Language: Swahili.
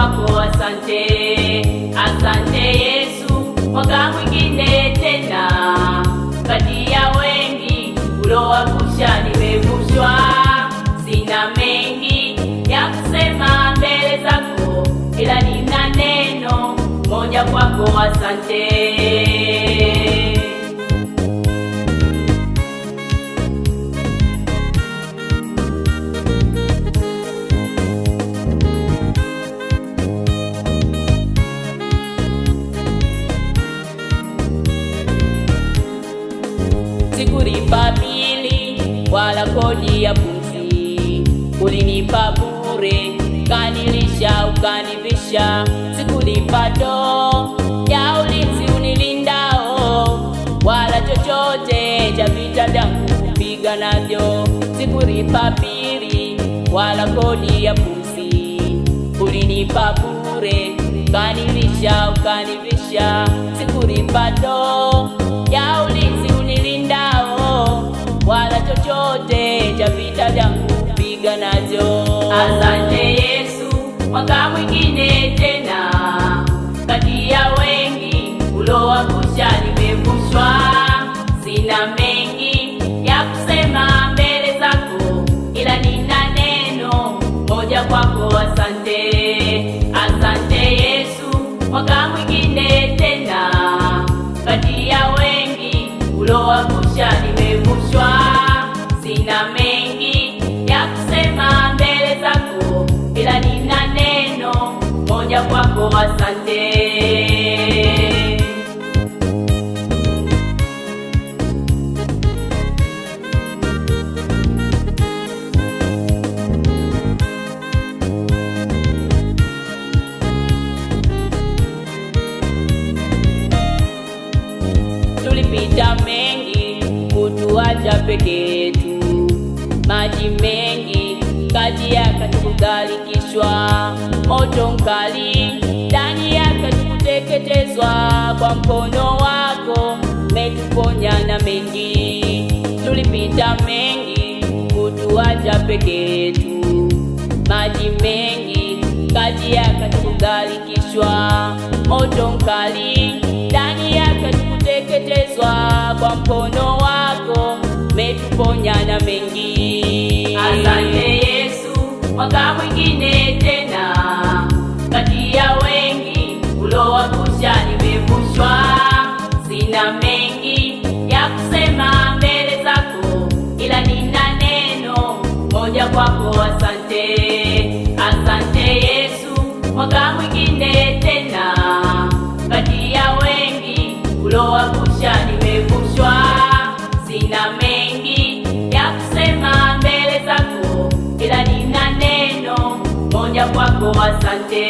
kwako asante. Asante Yesu, mwaka mwingine tena, kati ya wengi ulowavusha nimevushwa. Sina mengi ya kusema mbele zako, ila nina neno moja kwako asante. Sikulipa bili wala kodi ya pumzi, ulinipa bure, kanilisha ukanivisha. Sikulipa doo ya ulinzi unilindao, wala chochote cha vita vyangu kupiga navyo. Sikulipa bili wala kodi ya pumzi, ulinipa bure, kanilisha ukanivisha. Sikulipa doo ya ulinzi unilindao, wala chochote cha vita vyangu kupiga navyo. Asante Yesu, mwaka mwingine tena, kati ya wengi ulowavusha nimevushwa. Sina mengi ya kusema mbele zako, ila nina neno moja kwako asante. Asante Yesu, mwaka mwingine tena, kati ya wengi ulowavusha nimevushwa. Sina mengi ya kusema mbele zako, ila nina neno moja kwako asante. Tulipita mengi kutuacha peke yetu, maji mengi kati yake tukagarikishwa. Moto mkali ndani yake tukuteketezwa, kwa mkono wako umetuponya na mengi. Tulipita mengi kutuacha peke yetu, maji mengi kati yake tukagarikishwa. Moto mkali ndani yake tukuteketezwa, kwa mkono wako umetuponya na mengi. Asante Yesu, mwaka mwingine tena, kati ya wengi ulowavusha nimevushwa. Sina mengi ya kusema mbele zako, ila nina neno moja kwako asante. Asante Yesu, mwaka mwingine tena, kati ya wengi ulowavusha nimevushwa. Sina mengi ya kusema mbele zako, ila nina neno moja kwako asante.